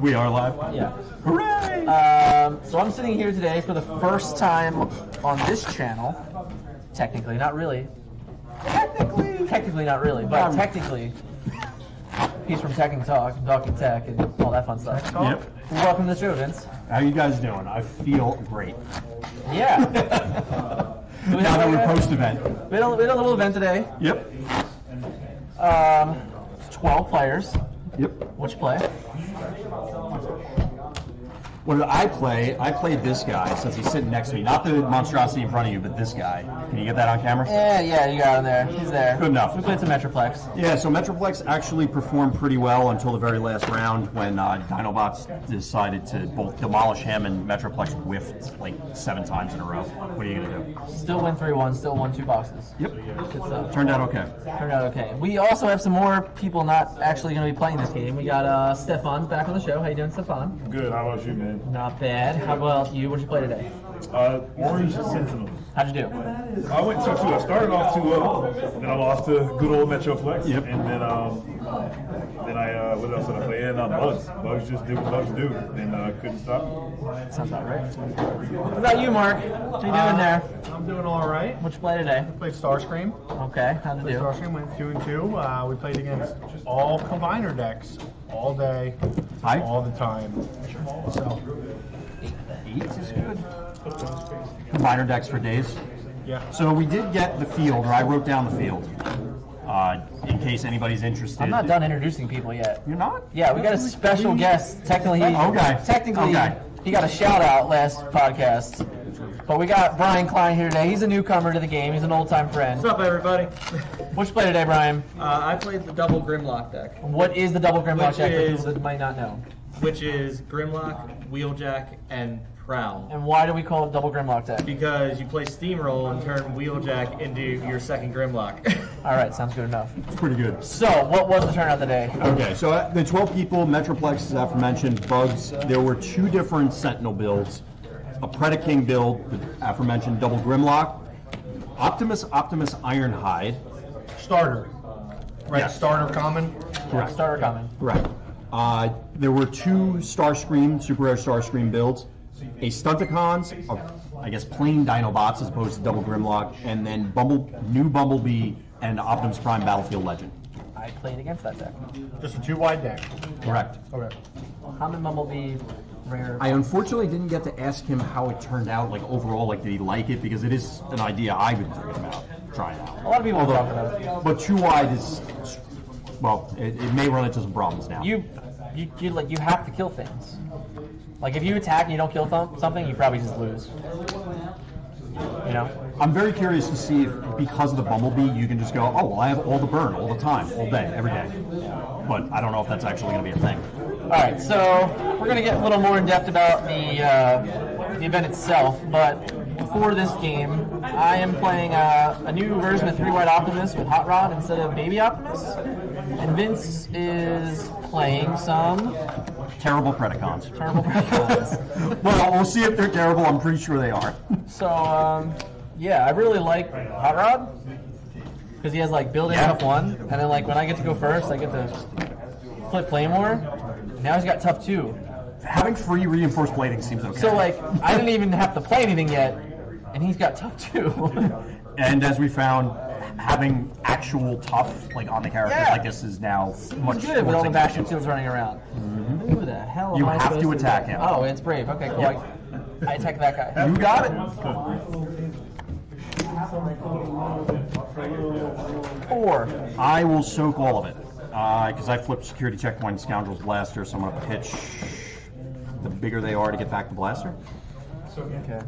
We are live? Yeah. Hooray! So I'm sitting here today for the first time on this channel. Technically, not really. Technically not really, but technically. He's from Tech and Talk, Talking Tech, and all that fun stuff. Yep. Welcome to the show, Vince. How you guys doing? I feel great. Yeah. Now that we're post-event. We had a little event today. Yep. 12 players. Yep. What'd you play? What did I play? I played this guy since he's sitting next to me. Not the monstrosity in front of you, but this guy. Can you get that on camera? Yeah, you got him there. He's there. Good enough. We played some Metroplex. Yeah, so Metroplex actually performed pretty well until the very last round when Dinobots decided to both demolish him and Metroplex whiffed like 7 times in a row. What are you going to do? Still win 3-1, still won 2 boxes. Yep. Good stuff. Turned out okay. Turned out okay. We also have some more people not actually going to be playing this game. We got Stefan's back on the show. How you doing, Stefan? Good. How about you, man? Not bad. How about you? What'd you play today? Orange Sentinel. How'd you do? I went 2-2. I started off 2-0, then I lost to good old Metroplex. Yep. And then I what else did I play? And Bugs. Bugs just did what Bugs do, and couldn't stop. Sounds about right. What about you, Mark? What you doing there? I'm doing all right. What'd you play today? Played Starscream. Okay. How'd you do? Starscream went 2-2. We played against all combiner decks all day, Hi. all the time. So 8 is good. Combiner decks for days. yeah. So we did get the field, or I wrote down the field, in case anybody's interested. I'm not done introducing people yet. You're not? Yeah, we got a special guest. Technically, Okay. He got a shout out last podcast. But we got Bryan Klien here today. He's a newcomer to the game. He's an old-time friend. What's up, everybody? What'd you play today, Brian? I played the double Grimlock deck, What is the double Grimlock deck for is- people that might not know? which is Grimlock, Wheeljack, and Prowl. And why do we call it double Grimlock deck? Because you play Steamroll and turn Wheeljack into your second Grimlock. All right, sounds good enough. It's pretty good. So, what was the turnout today? Okay, so the 12 people, Metroplex, as aforementioned, Bugs, there were 2 different Sentinel builds. A Predaking build, the aforementioned double Grimlock, Optimus Ironhide. Starter. Right, Yeah. starter common. Correct. Starter comment. Correct. There were 2 Starscream, super rare Starscream builds, a Stunticons, I guess plain Dinobots as opposed to double Grimlock, and then new Bumblebee and Optimus Prime Battlefield Legend. I played against that deck. Just a 2-wide deck. Correct. Okay. Common Bumblebee, rare. I unfortunately didn't get to ask him how it turned out, like overall, like did he like it? Because it is an idea I've been thinking about trying out. A lot of people are talking about it. But 2 wide is, well, it may run into some problems now. You have to kill things. Like if you attack and you don't kill something, you probably just lose. You know? I'm very curious to see if, because of the Bumblebee, you can just go, oh, well, I have all the burn all the time, all day, every day. But I don't know if that's actually going to be a thing. All right, so we're going to get a little more in depth about the event itself, but before this game, I am playing a new version of 3 Wide Optimus with Hot Rod instead of Baby Optimus, and Vince is playing some Terrible Predacons. Predacons. Well, we'll see if they're terrible. I'm pretty sure they are. So, yeah, I really like Hot Rod because he has like building tough 1, and then like when I get to go first, I get to flip Flame War. Now he's got tough 2. Having free reinforced plating seems okay. So like I didn't even have to play anything yet, and he's got tough 2. And as we found, having actual tough like on the character like this is now much good with all the more Bastion Shields running around. Who the hell You am I have to supposed attack do? him. Oh, it's brave. Okay, cool. Yep. I attack that guy. You got it. 4. I will soak all of it because I flipped security checkpoint Scoundrel's Blaster, so I'm going to pitch the bigger they are to get back the blaster. Okay.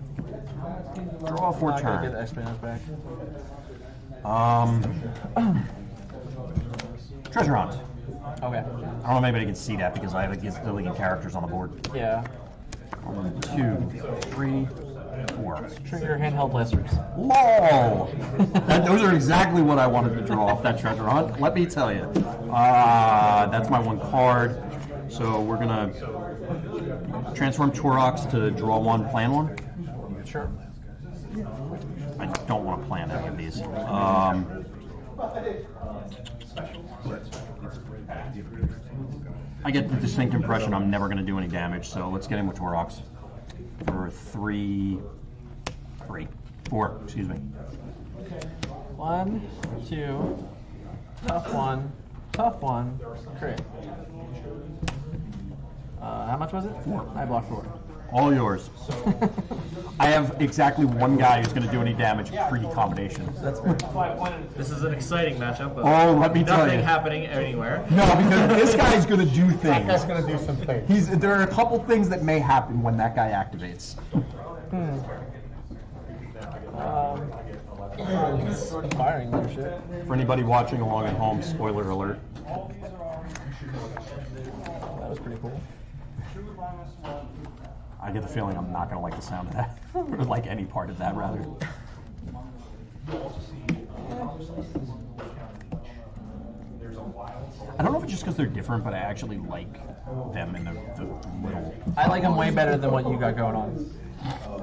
Draw for I gotta get the turn. X-Band back. Treasure Hunt. Okay. I don't know if anybody can see that because I have a gazillion characters on the board. Yeah. 1, 2, 3, 4. Trigger handheld blasters. LOL! Those are exactly what I wanted to draw off that treasure hunt. Let me tell you. That's my 1 card. So we're gonna transform Torox to draw 1, plan 1. Sure. I don't want to plan any of these. I get the distinct impression I'm never going to do any damage, so let's get in with Torox for 4, excuse me. 1, 2, tough one, crit. How much was it? 4. I blocked 4. All yours. I have exactly one guy who's going to do any damage pre-combination. That's fair. This is an exciting matchup. But Oh, let me tell nothing you. happening anywhere. No, because this guy's going to do That guy's things. going to do some things. There are a couple things that may happen when that guy activates. Firing leadership. For anybody watching along at home, spoiler alert. That was pretty cool. I get the feeling I'm not going to like the sound of that. Or like any part of that, rather. I don't know if it's just because they're different, but I actually like them in the little... I like them way better than what you got going on.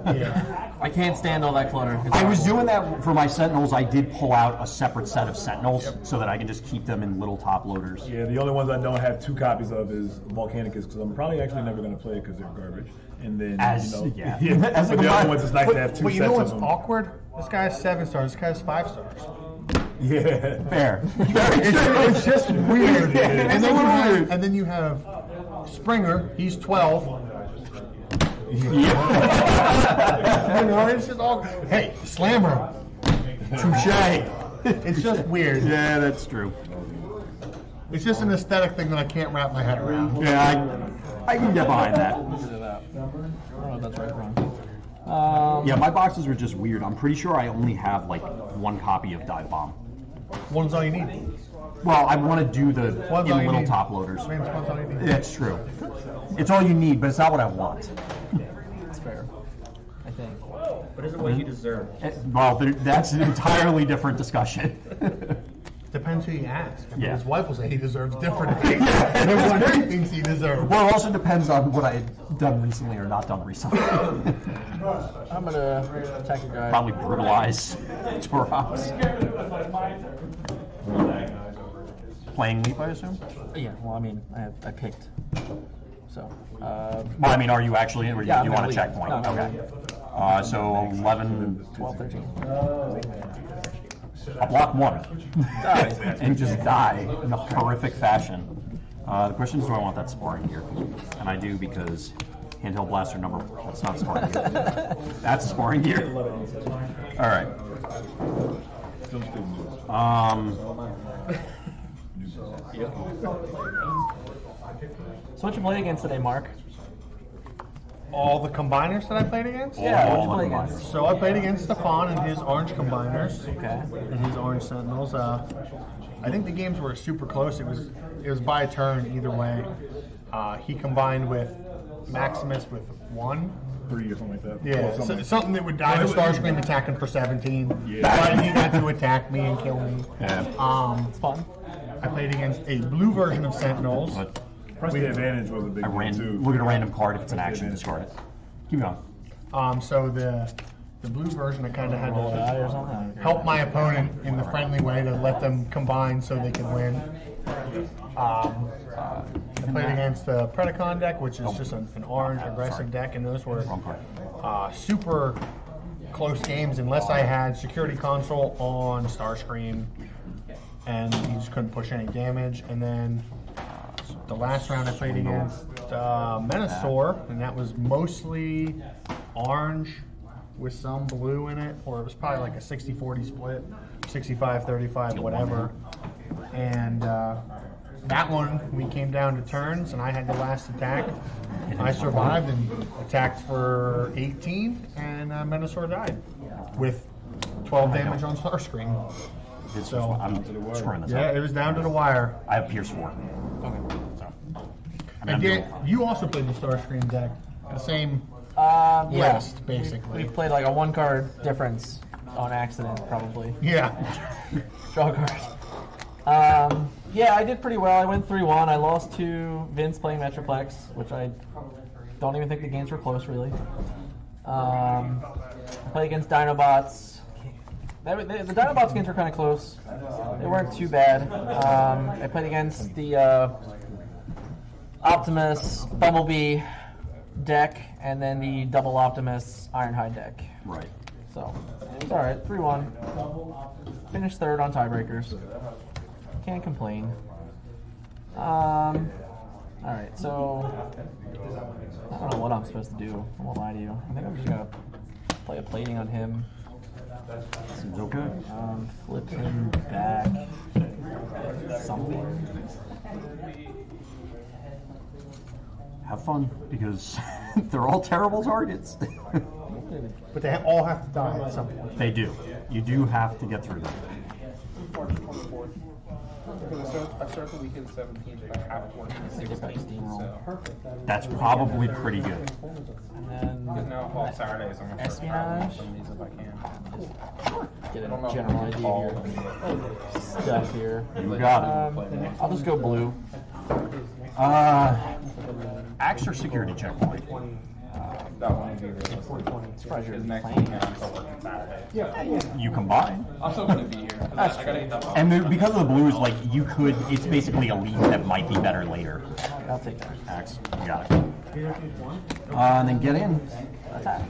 Yeah. I can't stand all that clutter. It's I was awful. doing that for my Sentinels. I did pull out a separate set of Sentinels so that I can just keep them in little top loaders. Yeah, the only ones I don't have 2 copies of is Volcanicus, because I'm probably actually never going to play it because they're garbage. And then, As- you know, yeah. As but a the other combined- ones, it's nice to have 2 But sets you know what's of them. awkward? This guy has 7 stars. This guy has 5 stars. Yeah. Fair. It's just weird. It's a little weird. And then you have Springer. He's 12. Yeah. You know, it's just all. Hey, Slammer. Touche. It's just weird. Yeah, that's true. It's just an aesthetic thing that I can't wrap my head around. Yeah, I can get behind that. I don't know if that's right or wrong. Yeah, my boxes are just weird. I'm pretty sure I only have like 1 copy of Dive Bomb. One's all you need. Well, I want to do the One's in all you little need. top loaders. I mean, it's one's all you need. That's true. It's all you need, but it's not what I want. It's fair. I think. But is it what you deserve? Well, that's an entirely different discussion. Depends who you ask. I mean, Yeah. His wife will say he deserves different things than what he thinks he deserves. Well, it also depends on what I've done recently or not done recently. I'm gonna attack a guy. Probably brutalize Torox. Playing Leap, I assume? Yeah. Well, I mean, I picked. So. Well, I mean, are you actually, or Yeah, you I'm want a gonna checkpoint? leave. No, I'm Okay. gonna So 11, 12, 13. I'll block 1. Die. And just die in a horrific fashion. The question is, do I want that sparring gear? And I do, because handheld blaster number, that's not sparring gear. That's sparring gear. Alright. So what you played against today, Mark? All the combiners that I played against? Yeah, all what'd you of play them. against? So I played against Stefan and his orange combiners Okay. and his orange sentinels. I think the games were super close. It was by turn either way. He combined with Maximus with 1. 3 or something like that. Yeah, Or something. something that would die to Starscream attacking for 17. But he got to attack me and kill me. Yeah. It's fun. I played against a blue version of Sentinels. But Press the advantage was a big I one, too. look at a random card. If it's an action, discard it. Keep going. So the blue version, I kind of had Die to or something. help my opponent in the friendly way to let them combine so they could win. I played against the Predacon deck, which is just an orange aggressive deck, and those were Wrong card. super close games unless I had security console on Starscream and he just couldn't push any damage. And then the last round I played against Menasor, and that was mostly orange with some blue in it, or it was probably like a 60-40 split, 65-35, whatever. And that one, we came down to turns, and I had the last attack. I survived and attacked for 18, and Menasor died with 12 damage on Starscream. So, I'm screwing this yeah, up. it was down to the wire. I have Pierce 4. Okay. So, And you also played the Starscream deck, the same Yeah. list, basically. We played like a 1-card difference on accident, probably. Yeah. Draw a card. Yeah, I did pretty well. I went 3-1. I lost to Vince playing Metroplex, which I don't even think the games were close, really. I played against Dinobots. The Dinobots games were kind of close. They weren't too bad. I played against the Optimus, Bumblebee deck, and then the double Optimus Ironhide deck. Right. So, it's alright. 3-1. Finished third on tiebreakers. Can't complain. Alright, so I don't know what I'm supposed to do. I won't lie to you. I think I'm just gonna play a plating on him. Seems okay. Flip him back. Something. Have fun, because they're all terrible targets. But they all have to die at some point. They do. You do have to get through them. I start the weekend 17th, but I have work on the 16th, so. That's probably pretty good. And then No, well, Saturdays I'm gonna start traveling some of these if I can. get a general idea of your stuff here. You got it. I'll just go blue. Axe or security checkpoint? That one would be realistic. Surprised you're Because next playing. weekend I'm still working Saturday. You combine. I'm still gonna be here. I gotta get that. And because of the blues, like, you could, it's basically a lead that might be better later. I'll take that. Axe, you got it. And then get in. Attack.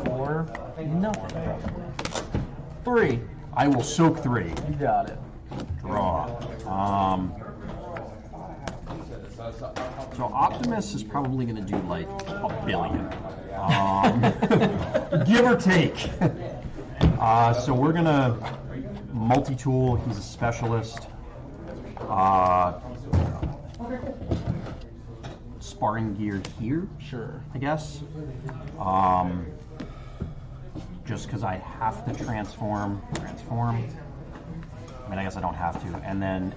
4, nothing probably. 3, I will soak 3. you got it. Draw. So Optimus is probably going to do like $1 billion, give or take. So we're going to multi-tool. He's a specialist. Sparring gear here, Sure. I guess. Just because I have to transform. I mean, I guess I don't have to. And then,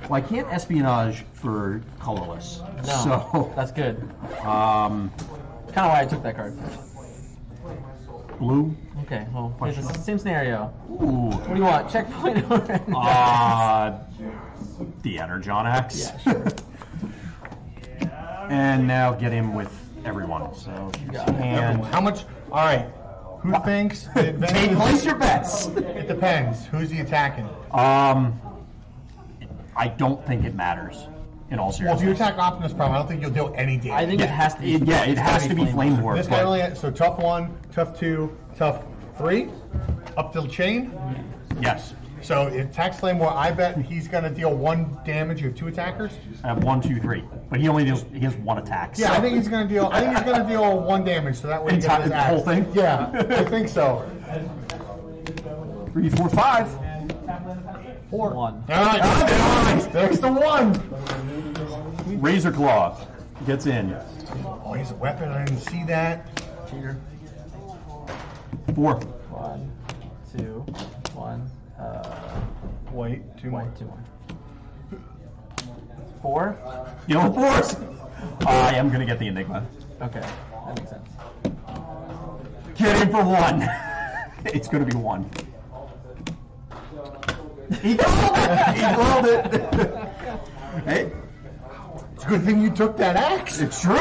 well, I can't espionage for colorless. No, So, that's good. Kind of why I took that card. blue. Okay, well, it's the same scenario. Ooh. What do you want? Checkpoint or The Energon Axe. Yeah, sure. And now get him with everyone. So, got it. and How much? All right. Who thinks the advantage hey, is- place your bets. It depends. Who's he attacking? I don't think it matters. In all Well, if seriousness. you attack Optimus Prime, I don't think you'll deal any damage. I think it has to be. it has to be flame war. This guy only so tough 1, tough 2, tough 3, up to the chain. Yes. So it attacks flame war. I bet he's gonna deal 1 damage. You have 2 attackers. I have 1, 2, 3. But he has 1 attack. Yeah, so- I think he's gonna deal. 1 damage. So that way he gets Entire- his the axe. whole thing? Yeah, I think so. 3, 4, 5. 4. 1. All right, there's the 1. Razor Claw gets in. Oh, he's a weapon. I didn't see that. Cheater. 4. 1, 2, 1. Wait, 2 more. 1, 2, 1. 4. You know, 4s. I am gonna get the Enigma. Okay, that makes sense. Get in for 1. It's gonna be 1. He called it. He called it. Hey, It's a good thing you took that axe. it's true.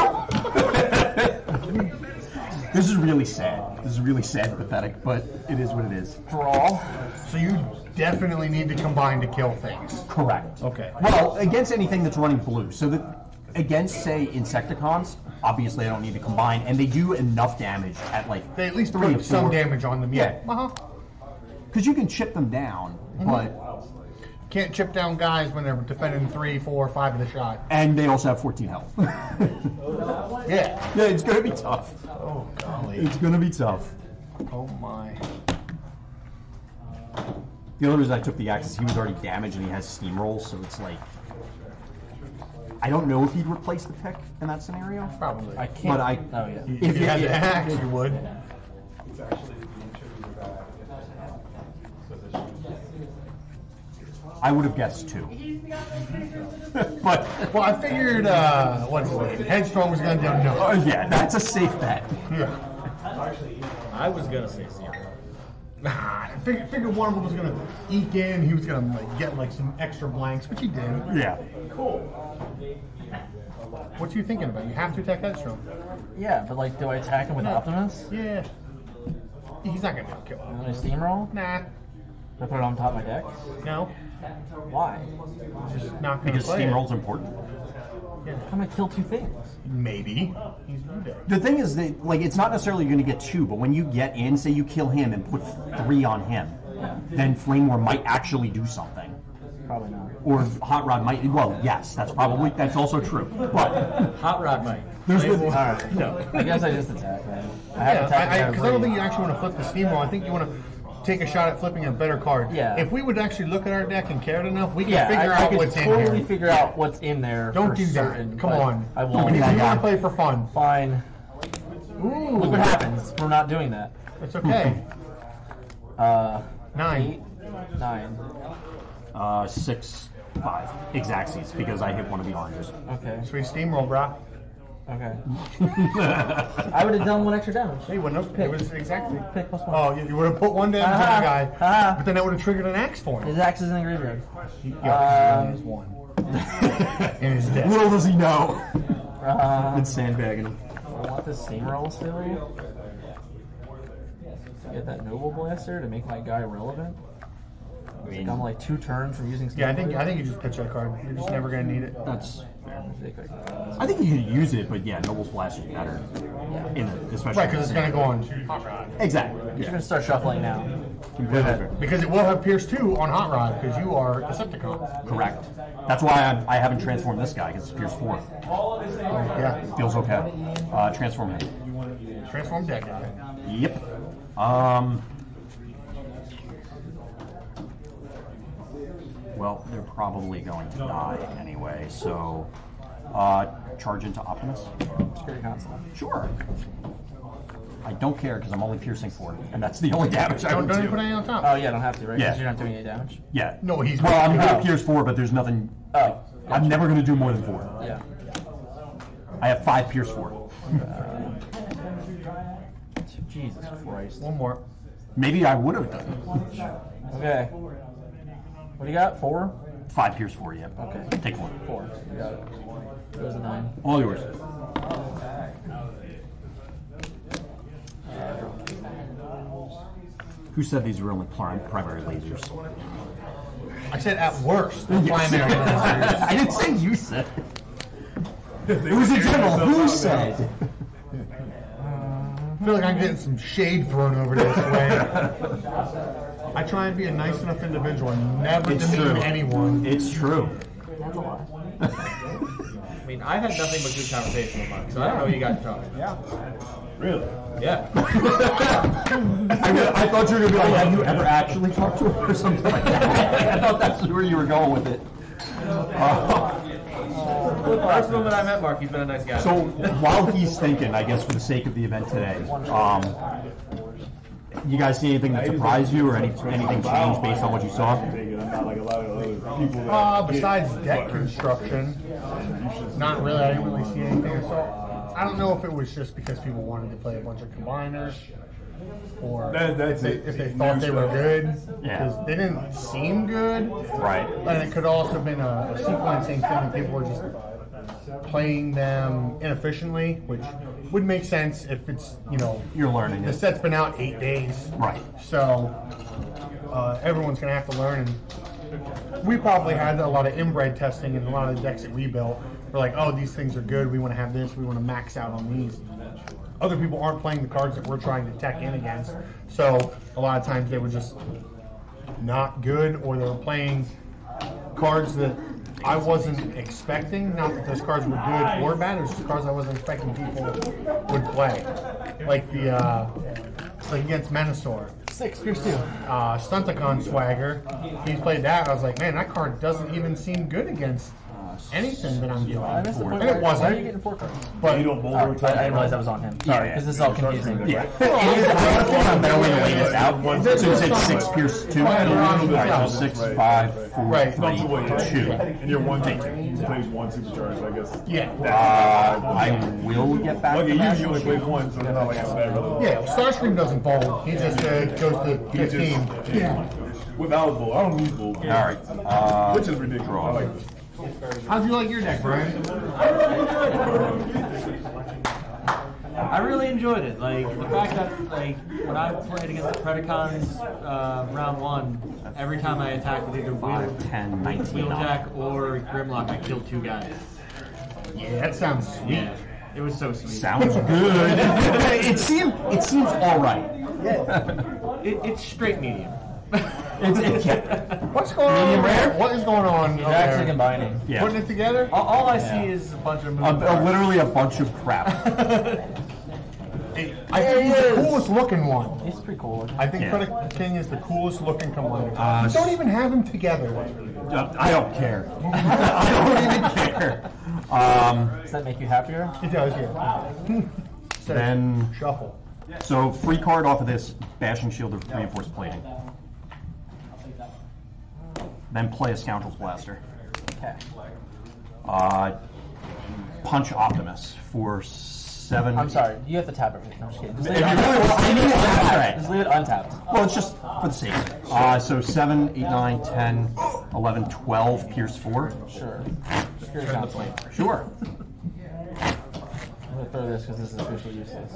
This is really sad. This is really sad and pathetic, but it is what it is. Draw. So you definitely need to combine to kill things. Correct. Okay. Well, against anything that's running blue. So that against, say, Insecticons, obviously I don't need to combine, and they do enough damage at like They at least 3 put some 4. damage on them. Yeah. Uh-huh. Because you can chip them down, but Can't chip down guys when they're defending 3, 4, 5 of the shot. and they also have 14 health. Yeah. Yeah, it's gonna be tough. Oh golly. It's gonna be tough. Oh my. The only reason I took the axe is he was already damaged and he has steamroll, so it's like I don't know if he'd replace the pick in that scenario. Probably. I can't. But I- Oh, yeah. If you had the axe, you would. I would have guessed 2. But Well, I figured, what is it? Headstrong was going to do no. yeah, that's a safe bet. Yeah. I was gonna say 0. Nah, I figured one of them was going to eke in. He was going to like get like some extra blanks, which he did. Yeah. What you thinking about? You have to attack Headstrong. Yeah, but like, do I attack him with Optimus? Yeah. He's not going to kill him. And then I steamroll? Nah. I put it on top of my deck? No, Why? just not going to Because play it. steamroll's important. I'm gonna kill 2 things. Maybe. He's new deck. The thing is that, like, it's not necessarily going to get 2, but when you get in, say you kill him and put 3 on him, then Flame War might actually do something. Probably not. Or Hot Rod might. Well, yes, that's also true. But Hot Rod might. there's the. Alright. No. I guess I just attack, man. I have Yeah, attacked because I don't think you actually want to flip the steamroll. I think you want to take a shot at flipping a better card. Yeah. If we would actually look at our deck and cared enough, we can Yeah, figure I out could what's totally in here. figure out what's in there. Don't for do that. certain, Come but on. I We won't. want that guy. to play for fun. Fine. Ooh. Look what happens. We're not doing that. It's okay. 9. 9. 9. 6, 5 exactsies because I hit one of the oranges. Okay. So we steamroll, brah. Okay. I would have done 1 extra damage. Hey, what else? It was exactly. Pick +1. Oh, you would have put 1 damage on the guy, but then that would have triggered an axe for him. His axe is in the graveyard. He only has 1 in his deck. Little does he know. Uh, Been sandbagging him. I want this steamroll still. Get that Noble Blaster to make my guy relevant. I think I'm like 2 turns from using. Yeah, I think you just pitch that card. You're just never gonna need it. That's. Steamroll. I think you can use it, but yeah, Noble's Blast is better. In it, especially. Right, because it's gonna go on Exactly. You're gonna start shuffling now. Completely fair. because it will have Pierce 2 on Hot Rod because you are Decepticon. Correct. That's why I haven't transformed this guy because it's Pierce 4. Yeah, Feels okay. Transform him. transform deck. Yep. Well, they're probably going to die anyway, so charge into Optimus. Security console. Sure. I don't care because I'm only piercing 4, and that's the only damage I Don't would you do. put any on top? Oh yeah, don't have to, right? Yeah. Because you're not doing any damage. Yeah. No, he's. Well, I'm going Oh. to pierce 4, but there's nothing. Oh. I'm never going to do more than 4. Yeah. I have 5 pierce 4. Jesus Christ. 1 more. Maybe I would have done Okay. What do you got? 4? 5 pierce 4. Yep. Okay. Take 1. 4. You got it. There's a 9. All yours. Who said these were only primary lasers? I said at worst. Primary. I didn't say you said. It was a general. Who said? I feel like I'm getting some shade thrown over this way. I try and be a nice enough individual and never It's demean true. anyone. It's true. That's a lot. I mean, I've had nothing but good conversation with Mark, so I don't know what you guys are talking about. Really? Yeah. I thought you were going to be like, have you ever actually talked to her or something like that? I thought that's where you were going with it. First moment I met Mark, he's been a nice guy. So while he's thinking, I guess for the sake of the event today, you guys see anything that surprised you or anything changed based on what you saw? I'm not like a lot of other people that Besides deck construction, not really. I didn't really see anything. So I don't know if it was just because people wanted to play a bunch of combiners, or That's if they thought they were good, Yeah. because they didn't seem good. Right. And it could also have been a sequencing thing, and people were just playing them inefficiently, which would make sense if it's, You're learning the it. set's been out 8 days. Right. So everyone's going to have to learn. And we probably had a lot of inbred testing in a lot of the decks that we built. We're like, oh, these things are good. We want to have this. We want to max out on these. Other people aren't playing the cards that we're trying to tech in against. So a lot of times they were just not good, or they were playing cards that I wasn't expecting. Not that those cards were good or bad. It was just cards I wasn't expecting people would play. Like like against Menasor. 6, Pierce 2. Stunticon Swagger. He played that. I was like, man, that card doesn't even seem good against anything that I'm doing. I missed the point. And it Why are you wasn't. getting 4 cards? But you don't Oh, boulder I didn't realize that was on him. Sorry, Yeah. because this is all confusing. Yeah. A better way to lay this out. So you said 6 pierce 2. Alright, so 6, 5, 4, Right. 3, 2. And you're one team. You plays one supercharge, I guess. yeah. I will get back Okay, to that. you only play one, so it's not like it's bad. Really. Yeah, Starscream doesn't bowl. He just goes to He just 15. without bull. I don't need bull. Alright. Which is ridiculous. I like this. How'd you like your deck, Brian? I really really enjoyed it. Like the fact that like when I played against the Predacons round 1, every time I attacked with either 5, 10, 19. Wheeljack or Grimlock, I killed 2 guys. Yeah, that sounds sweet. Yeah, it was so sweet. Sounds good. it seems all right. It's straight medium. What's going on? Medium rare? What is going on? He's over actually there? combining. Yeah. Putting it together? All I see is a bunch of moving parts. Literally a bunch of crap. I think he's the coolest looking one. He's pretty cool. I think Yeah. Predaking is the coolest looking commander. s- Don't even have him together. I don't care. I don't even care. Does that make you happier? It does, yeah. Then, Shuffle. so free card off of this, Bashing Shield of Reinforced Plating. Then play a Scoundrel's Blaster. Okay. Punch Optimus for 7. I'm sorry. You have to tap everything. No, I'm just kidding. Just If leave you it really want, I need it untapped. Just leave it untapped. Well, it's just for the sake of it. So 7, 8, 9, 10, 11, 12, Pierce 4. Sure. Just your counsel. Sure. I'm gonna throw this because this is officially useless.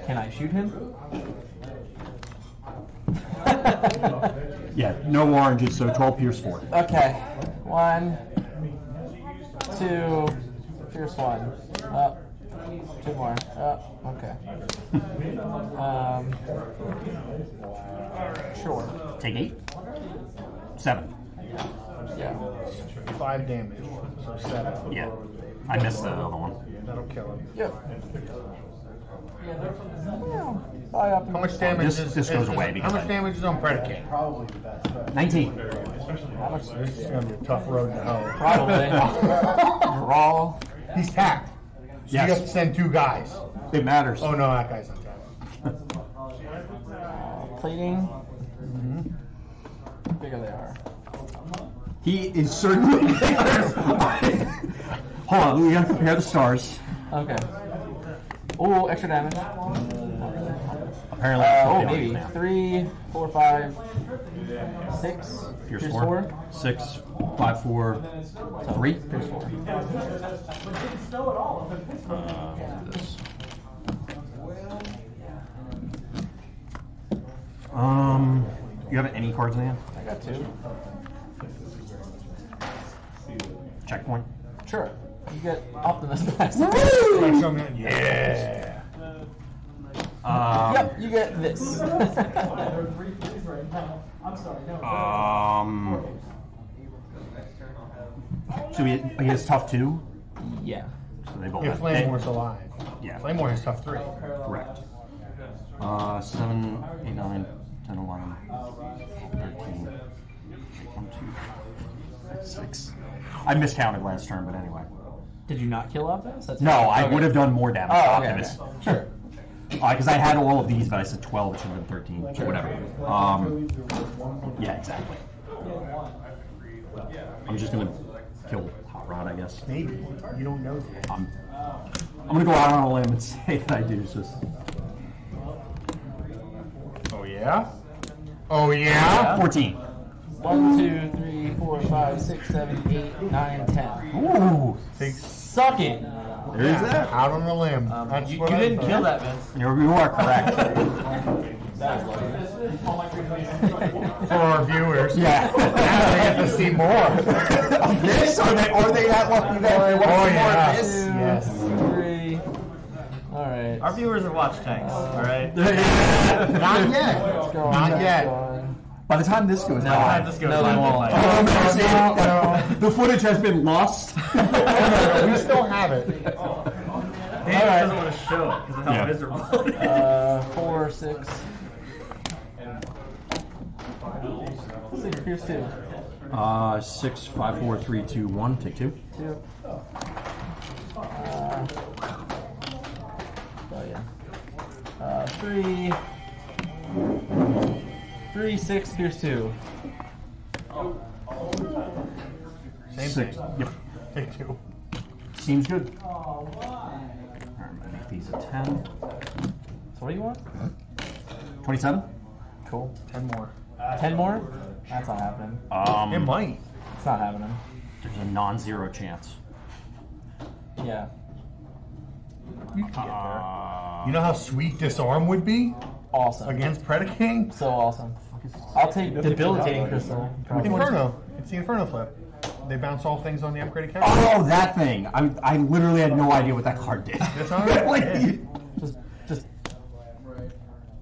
Can I shoot him? Yeah, no oranges, so 12, Pierce 4. Okay. 1, 2, Pierce 1. Up. 2 more. Up. Okay. Sure. Take 8. 7. Yeah. 5 damage. So 7. Yeah. I missed the other one. That'll kill him. Yep. How How much damage This goes away How because much damage is on Predaking? 19. How much? This is gonna be a tough road to hoe. Probably. Draw. He's tapped. So Yes. you have to send 2 guys. It matters. Oh no, that guy's untapped. Plating. Bigger they are. He is certainly bigger. Hold on, we gotta compare the stars. Okay. Oh, extra damage. Apparently, Maybe. 3, 4, 5, 6. Pierce 4. 6, 5, 4, 3. Pierce 4. This. You have any cards in hand? I got 2. Checkpoint. Sure. You get Optimus next. Yeah. Yep, you get this. So he has tough 2. Yeah. So they both If have. Flame War's alive. Yeah. Flame War has tough 3. Correct. 7, 8, 9, 10, 11, 13, 1, 2, 6. I miscounted last turn, but anyway. Did you not kill Optimus? That's No, I okay. would have done more damage to Oh, okay. Optimus. Okay. Sure. Because I had all of these, but I said 12, it should have been 13. Whatever. Yeah, exactly. I'm just going to kill Hot Rod, I guess. Maybe. You don't know that. I'm going to go out on a limb and say that I do. So. Oh yeah? Oh yeah? 14. 1, 2, 3, 4, 5, 6, 7, 8, 9, 10. Ooh. Suck it. There's that. Out on the limb. That's You what I didn't thought. kill that, Vince. You are correct. For our viewers. Yeah. Now they get to see more. This? Are they that lucky that they want Oh more yeah. of this? Yes. 3. Alright. Our viewers are watch tanks, alright? Not yet. Not yet. By the time this goes No, live, this goes No, they live won't. midnight. the footage has been lost. No, we still have it. Dan doesn't want to show it because of how Yeah. miserable it is. 4, 6. 6, Pierce 2. 6, 5, 4, 3, 2, 1. Take 2. 2. Yeah. 3. 3, 6, Pierce 2. Same 6. thing. Yep. Take 2. Seems good. Alright, I'm gonna make these a 10. So what do you want? 27? Cool. 10 more. 10 more? That's not happening. It might. It's not happening. There's a non-zero chance. Yeah. You can get there. You know how sweet Disarm would be Awesome. against Predaking? So awesome. I'll take Debilitating Crystal. Inferno. It's the Inferno flip. They bounce all things on the upgraded character. Oh, that thing! I literally had no idea what that card did. That's all right. Like, Yeah. Just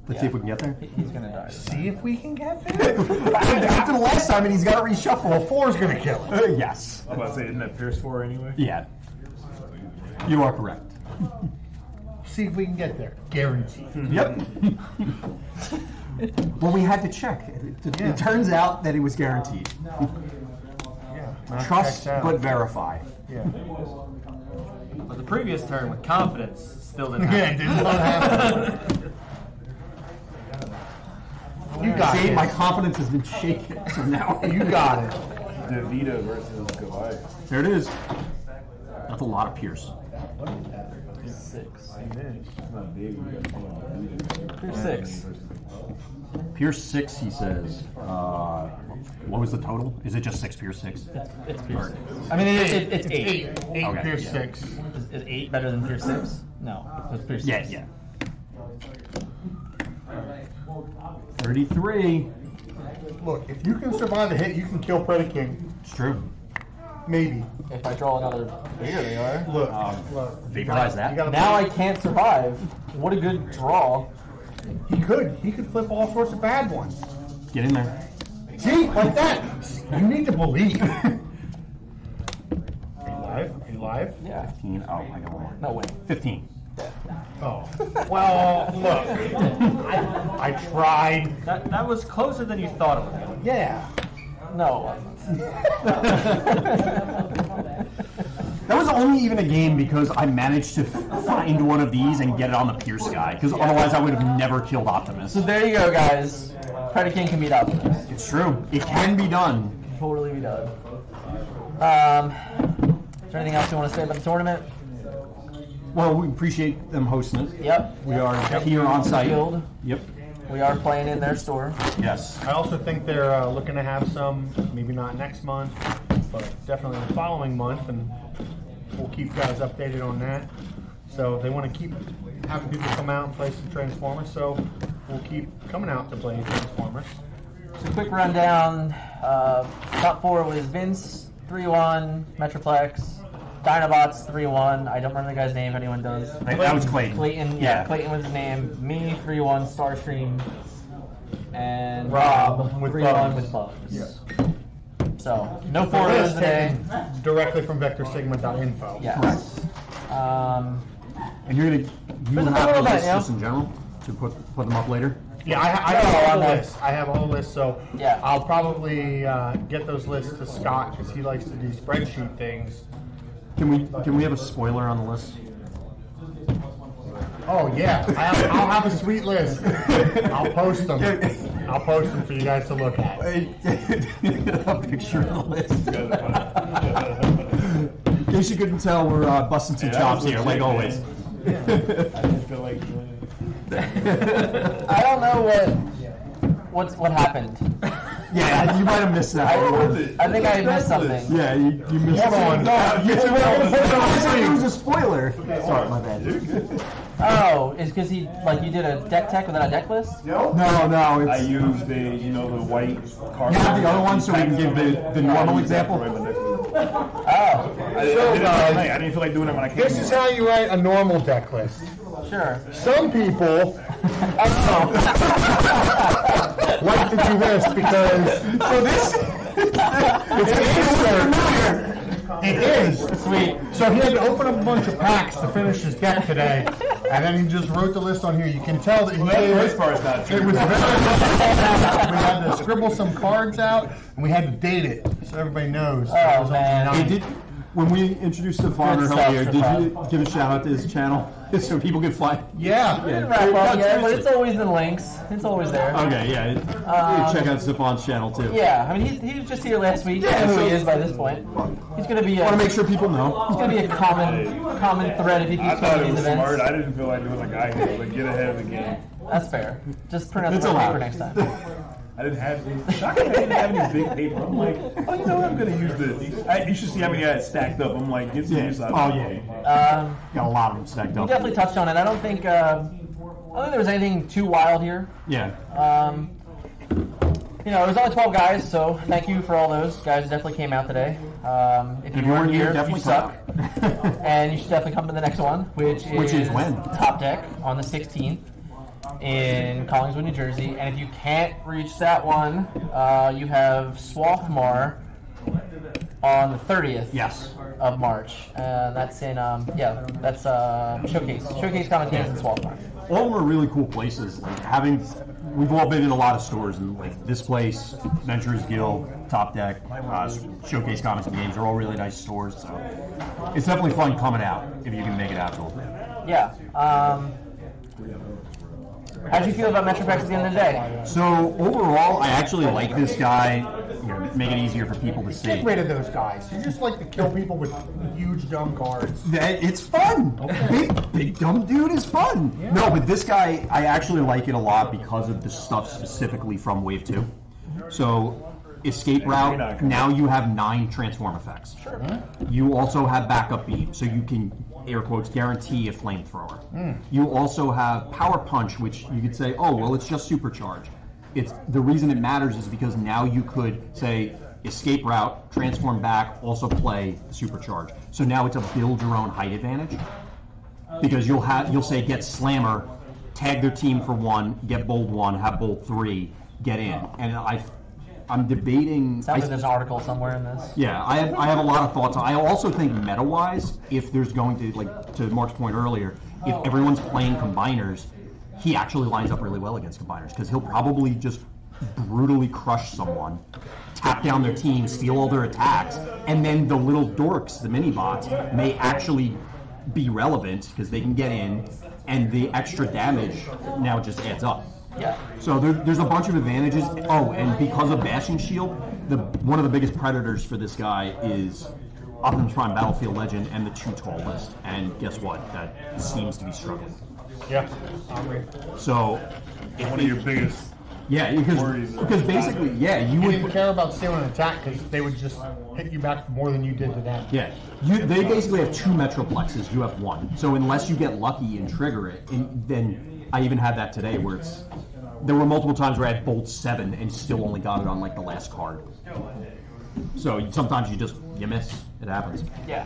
let's see if we can get there. he's gonna die. See if we can get there. After the last time, and he's got to reshuffle. Well, 4's gonna kill it. Yes. I'm about to say, isn't that Pierce 4 anyway? Yeah. You are correct. See if we can get there. Guaranteed. Yep. Well, we had to check. It turns out that it was guaranteed. Yeah. Trust but verify. Yeah. But the previous turn with confidence still didn't Yeah, happen. it did not happen. You got See, it. my confidence has been shaken. So now You got it. DeVita versus Goliath. There it is. That's a lot of Pierce. 6. It's not big. We got DeVita. Pierce 6. Pierce 6, he says. What was the total? Is it just 6 Pierce 6? It's Pierce 6. I mean, it's 8. 8 Okay, Pierce yeah. 6. Is 8 better than Pierce 6? No, it's Pierce 6. Yeah. 33. Look, if you can survive a hit, you can kill Predaking. It's true. Maybe. If I draw another, here they are. Look. Vaporize that. You gotta Now I can't survive. What a good draw. He could. He could flip all sorts of bad ones. Get in there. See? Like that. You need to believe. Are you live? Are you live? Yeah. 15. Oh, I got one more. No way. 15. Oh. Well, look. I tried. That was closer than you thought it would be. Yeah. No. That was only even a game because I managed to find one of these and get it on the Pierce guy. Because otherwise I would have never killed Optimus. So there you go, guys. Predaking can beat Optimus. It's true. It can be done. Totally be done. Is there anything else you want to say about the tournament? Well, we appreciate them hosting it. Yep. We are here on site. Guild. Yep. We are playing in their store. Yes. I also think they're looking to have some, maybe not next month, but definitely the following month, and we'll keep you guys updated on that. So they want to keep having people come out and play some Transformers, so we'll keep coming out to play Transformers. So quick rundown. Top 4 was Vince, 3-1, Metroplex, Dinobots, 3-1. I don't remember the guy's name if anyone does. That was Clayton. Clayton, Yeah. Clayton was his name. Me, 3-1, Starscream, and Rob with 3-1 Bugs. with Bugs. Yeah. So, no 4-0s today. Directly from Vectorsigma.info. Yes. And you're gonna There's a have little the bit, lists yeah. just in general to put them up later. Yeah, I have all the lists. I have all the lists, so Yeah. I'll probably get those lists to Scott because he likes to do spreadsheet things. Can we have a spoiler on the list? Oh yeah, I'll have a sweet list. I'll post them. I'll post them for you guys to look at. A picture of the list. In case you couldn't tell, we're busting some chops here, like always. I didn't feel like I don't know what happened. Yeah, you might have missed that. I think I missed something. Yeah, you missed Hold on. it was a spoiler. Sorry, my bad. Oh, it's because you did a deck tech without a deck list? No, I it's used the white card. you have the other one so we can give the normal example. Oh, I didn't feel like doing it when I came This in. is how you write a normal deck list. sure. Some people like to do this because it's an insert. It is. Sweet. So he had to open up a bunch of packs to finish his deck today, and then he just wrote the list on here. You can tell that he That first part's not true. it was very. We had to scribble some cards out, and we had to date it so everybody knows. that it was on man. the Hey, ninth. when we introduced the farmer Good earlier, stuff, did Stefan. you give a shout out to his channel so people could find? Yeah. Didn't wrap up yet, but it's always in links. It's always there. Okay, yeah. Check out Stefan's channel too. Yeah, I mean, he was just here last week. Yeah, You know who so- he is by this point. He's gonna be I want a to make sure people know. he's gonna be a common thread if he I keeps thought coming it to was these smart. events. I didn't feel like doing like I did, but get ahead of the game. That's fair. Just print out It's the allowed. paper next time. I didn't have any big paper. I'm like, oh, you know what? I'm gonna use this. You should see how many I had stacked up. I'm like, get some use out of it. Got a lot of them stacked You up. definitely touched on it. I don't think there was anything too wild here. Yeah. You know, it was only 12 guys, so thank you for all those guys who definitely came out today. If you weren't here, definitely you suck. And you should definitely come to the next one, which is when? Top Deck on the 16th in Collingswood, New Jersey. And if you can't reach that one, you have Swathmar on the 30th of March. That's in, that's Showcase Comic-Cons in Swathmar. All of them are really cool places. Like we've all been in a lot of stores, and like this place, Ventures Guild, Top Deck, Showcase Comics and Games are all really nice stores. So it's definitely fun coming out if you can make it out to them. Yeah. How do you feel about Metroplex at the end of the day? So overall, I actually like this guy. You know, make it easier for people to see. Get rid of those guys. You just like to kill people with huge dumb cards. It's fun. Okay. Big dumb dude is fun. Yeah. No, but this guy, I actually like it a lot because of the stuff specifically from Wave 2. So, Escape Route, now you have 9 transform effects. Sure. You also have backup beam, so you can, air quotes, guarantee a flamethrower. You also have Power Punch, which you could say, oh, well, it's just supercharge. The reason it matters is because now you could say escape route, transform back, also play supercharge. So now it's a build your own height advantage because you'll say get slammer, tag their team for 1, get bold 1, have bold 3, get in. And I'm debating. Sounds like there's an article somewhere in this. Yeah, I have a lot of thoughts. I also think meta-wise, if there's going to, like to Mark's point earlier, if everyone's playing combiners, he actually lines up really well against combiners because he'll probably just brutally crush someone, tap down their team, steal all their attacks, and then the little dorks, the mini-bots, may actually be relevant because they can get in, and the extra damage now just adds up. Yeah. So there's a bunch of advantages. Oh, and because of Bashing Shield, one of the biggest predators for this guy is Optimus Prime Battlefield Legend and the 2 tall list. And guess what? That seems to be struggling. Yeah. So, one of your biggest because basically, you You would didn't care about stealing an attack because they would just hit you back more than you did to them. Yeah, they basically have 2 Metroplexes. You have 1. So unless you get lucky and trigger it, and then I even had that today where there were multiple times where I had Bolt 7 and still only got it on like the last card. So sometimes you miss. It happens. Yeah.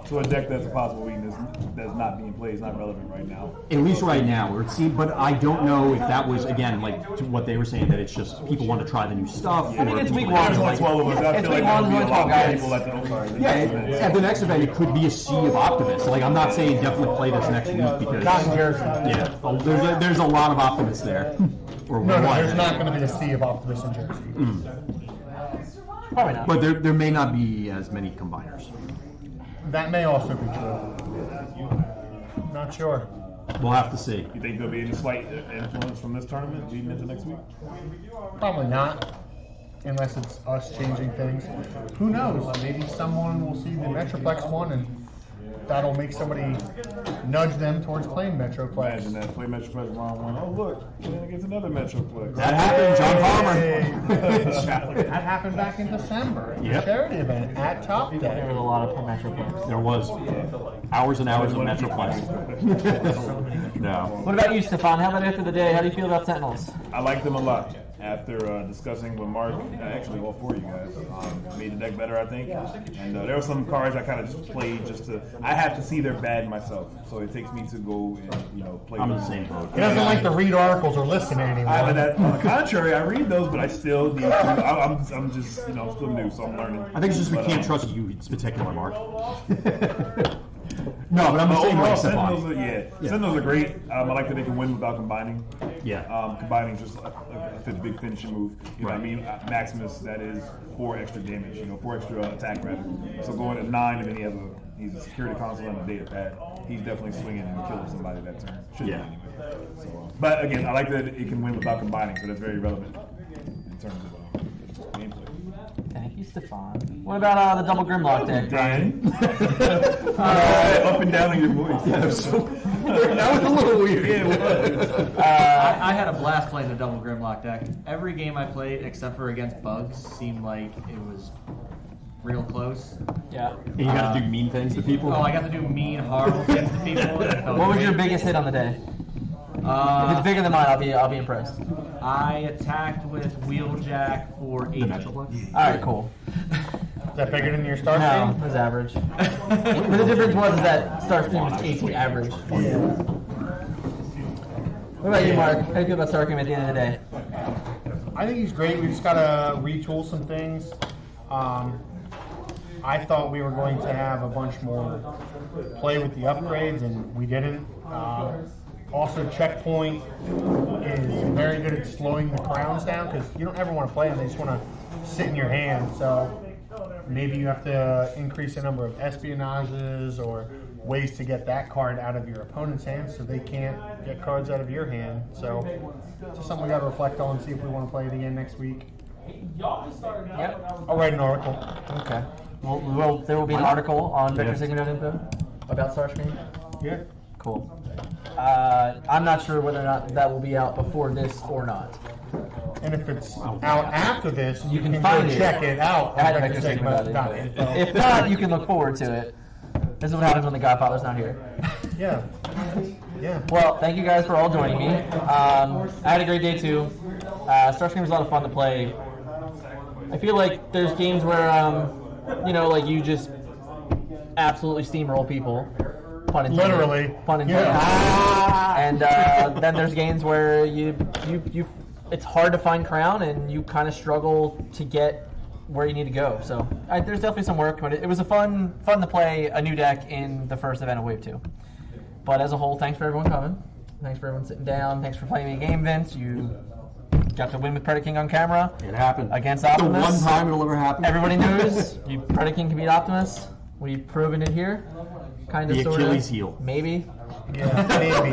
So a deck that's a possible weakness that's not being played is not relevant right now. At least right now, but I don't know if that was again like to what they were saying that it's just people want to try the new stuff. I think it's week 1. There's only 12 of us. I It's feel week like 1, there'll be a 12 lot guys. of people at the At the next event, it could be a sea of Optimus. Like I'm not saying definitely play this next week because Not in Jersey. there's a lot of Optimus there. Or No, one. there's not going to be a sea of Optimus in Jersey. Probably not. But there may not be as many combiners. That may also be true. Not sure. We'll have to see. You think there'll be any slight influence from this tournament leading into next week? Probably not. Unless it's us changing things. Who knows? Maybe someone will see the Metroplex one and that'll make somebody nudge them towards playing Metroplex. Imagine that. Play Metroplex round 1. Oh, look. Then against another Metroplex. That happened, John Palmer. That happened back in December. Yep. Charity event at Top There Deck. was a lot of Metroplex. There was hours and hours of Metroplex. No. What about you, Stefan? How about after the day? How do you feel about Sentinels? I like them a lot. After discussing with Mark, actually all 4 of you guys, made the deck better, I think. And there were some cards I kind of just played I have to see they're bad myself, so it takes me to go and play. I'm in them. the same boat. He doesn't like to read articles or listen to anyone. On the contrary, I read those, but I still need to. I'm just still new, so I'm learning. I think it's just we can't trust you in particular, Mark. No, but I'm the same way, Stefan. Sentinels are great. I like that they can win without combining. Yeah. Combining is just a big finishing move. You know what I mean? Maximus, that is 4 extra damage, 4 extra attack rather. So going at 9, and then he's a security console and a data pad. He's definitely swinging and killing somebody that turn. Should be anyway. So, but again, I like that it can win without combining, so that's very relevant in terms of gameplay. Thank you, Stefan. What about the double Grimlock deck, Brian? Up and down in your voice. That was a little weird. I had a blast playing the double Grimlock deck. Every game I played, except for against bugs, seemed like it was real close. Yeah. And you got to do mean things to people. Oh, I got to do mean, horrible things to people. What was your biggest hit on the day? If it's bigger than mine, I'll be impressed. I attacked with Wheeljack for 8. All right, cool. Is that bigger than your No, Starscream? it was average. But the difference was that Starscream was 18 average. What about you, Mark? How do you feel about Starscream at the end of the day? I think he's great. We just gotta retool some things. I thought we were going to have a bunch more play with the upgrades, and we didn't. Also, Checkpoint is very good at slowing the crowns down because you don't ever want to play them; they just want to sit in your hand. So maybe you have to increase the number of espionages or ways to get that card out of your opponent's hand so they can't get cards out of your hand. So it's just something we got to reflect on and see if we want to play it again next week. Yep. I'll write an article. Okay. Well, there will be an article on Vectorsigma.info about Starscream. Yeah. Cool. I'm not sure whether or not that will be out before this or not. And if it's out after this, you can find go it check it out at on Vectorsigma.info. Vectorsigma.info. If not, you can look forward to it. This is what happens when the Godfather's not here. Yeah. Yeah. Well, thank you guys for all joining me. I had a great day too. Starscream was a lot of fun to play. I feel like there's games where, like you just absolutely steamroll people. Pun intended. Literally. Pun intended. Yeah. And then there's games where it's hard to find crown and you kind of struggle to get where you need to go. So there's definitely some work, but it was a fun to play a new deck in the first event of Wave 2. But as a whole, thanks for everyone coming. Thanks for everyone sitting down. Thanks for playing me a game, Vince. You got to win with Predaking on camera. It happened. Against Optimus. The one time it'll ever happen. Everybody knows Predaking can beat Optimus. We've proven it here. Kind of, The sort Achilles of. heel. Maybe. Yeah, maybe.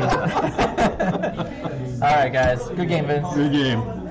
All right, guys. Good game, Vince. Good game.